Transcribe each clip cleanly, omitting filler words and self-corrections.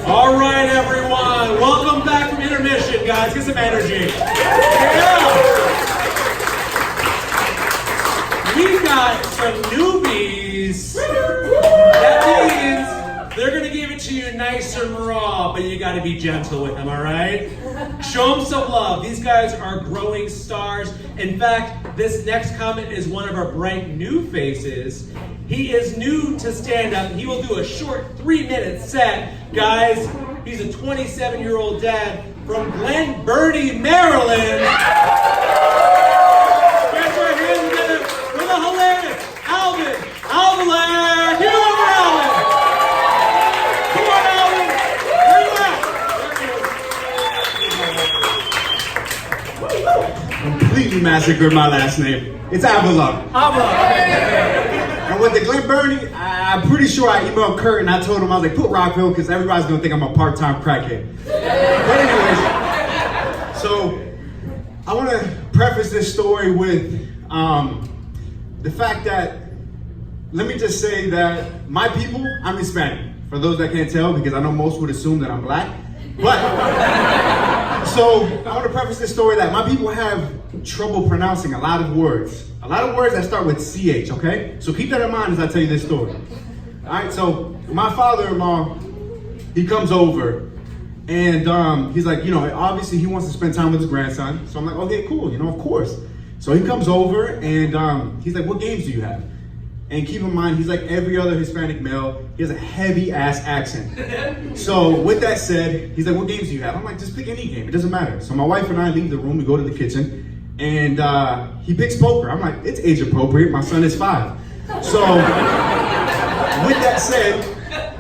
All right, everyone. Welcome back from intermission, guys. Get some energy. Yeah. We got some newbies. That means they're going to give it to you nice and raw, but you got to be gentle with them, all right? Show them some love. These guys are growing stars. In fact, this next comment is one of our bright new faces. He is new to stand-up. He will do a short 3-minute set. Guys, he's a 27-year-old dad from Glen Burnie, Maryland. Stretch our hands together for the hilarious Alvin, Avelar. Give it up for Alvin. Come on, Alvin. Where you at? Completely massacred my last name. It's Avelar. And with the Glen Burnie, I'm pretty sure I emailed Kurt and I told him, I was like, put Rockville because everybody's gonna think I'm a part-time crackhead. But anyways, so I want to preface this story with the fact that, let me just say that my people, I'm Hispanic. For those that can't tell, because I know most would assume that I'm black. But, so I want to preface this story that my people have trouble pronouncing a lot of words. A lot of words that start with CH, okay? So keep that in mind as I tell you this story. All right, so my father-in-law, he comes over and he's like, obviously he wants to spend time with his grandson. So I'm like, okay, cool, of course. So he comes over and he's like, what games do you have? And keep in mind, he's like every other Hispanic male. He has a heavy ass accent. So with that said, he's like, what games do you have? I'm like, just pick any game, it doesn't matter. So my wife and I leave the room, we go to the kitchen. And he picks poker. I'm like, it's age appropriate. My son is 5. So with that said,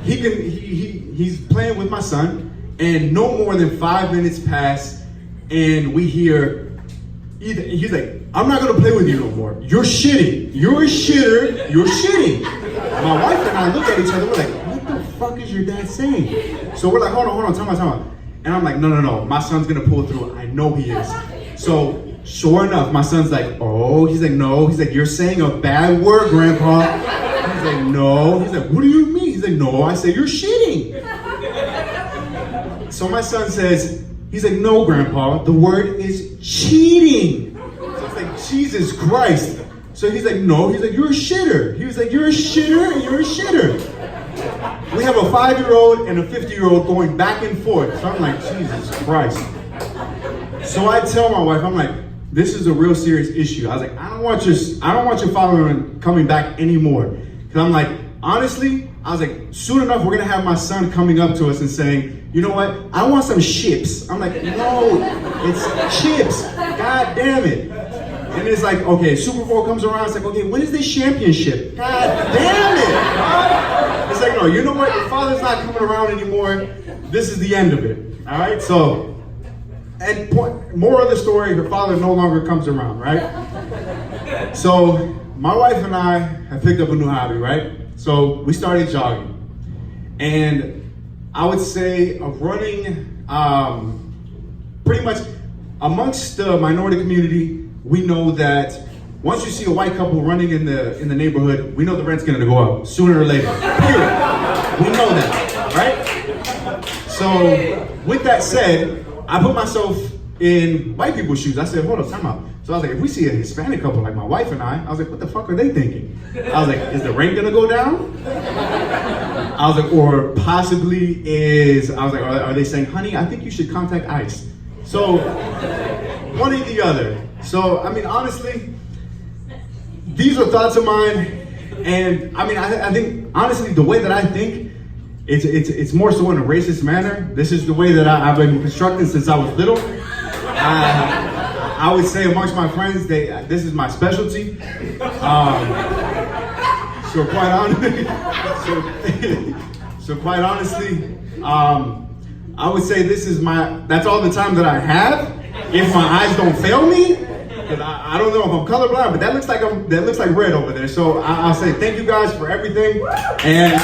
he's playing with my son, and no more than 5 minutes pass, and we hear he's like, I'm not gonna play with you no more. You're shitting. You're a shitter. You're shitting. My wife and I look at each other. We're like, what the fuck is your dad saying? So we're like, hold on, time out. And I'm like, no. My son's gonna pull through. I know he is. So sure enough, my son's like, oh, he's like, no. He's like, you're saying a bad word, Grandpa. He's like, no. He's like, what do you mean? He's like, no, I say you're shitting. So my son says, he's like, no, Grandpa, the word is cheating. So it's like, Jesus Christ. So he's like, no. He's like, you're a shitter. He was like, you're a shitter and you're a shitter. We have a 5-year-old and a 50-year-old going back and forth. So I'm like, Jesus Christ. So I tell my wife, I'm like, this is a real serious issue. I was like, I don't want your father coming back anymore. Because I'm like, honestly, I was like, soon enough, we're going to have my son coming up to us and saying, you know what? I want some chips. I'm like, no, it's chips. God damn it. And it's like, okay, Super Bowl comes around. It's like, okay, when is this championship? God damn it. It's like, no, you know what? Your father's not coming around anymore. This is the end of it. All right? So, and more of the story, her father no longer comes around, right? So my wife and I have picked up a new hobby, right? So we started jogging. And I would say of running, pretty much amongst the minority community, we know that once you see a white couple running in the neighborhood, we know the rent's gonna go up sooner or later, period. We know that, right? So with that said, I put myself in white people's shoes. I said, hold up, time out. So I was like, if we see a Hispanic couple like my wife and I was like, what the fuck are they thinking? I was like, is the rent gonna go down? I was like, or possibly are they saying, honey, I think you should contact ICE. So, one or the other. So, I mean, honestly, these are thoughts of mine. And I mean, I think, honestly, the way that I think, it's more so in a racist manner. This is the way that I've been constructed since I was little. I would say amongst my friends, this is my specialty. So quite honestly, I would say that's all the time that I have. If my eyes don't fail me, because I don't know if I'm colorblind, but that looks like red over there. So I'll say thank you guys for everything. And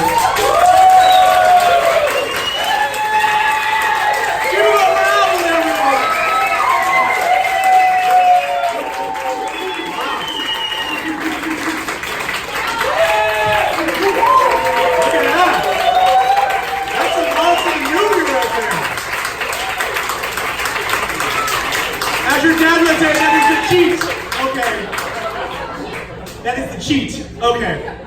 That's an awesome your dad would say that is the cheat. Okay. That is the cheat. Okay.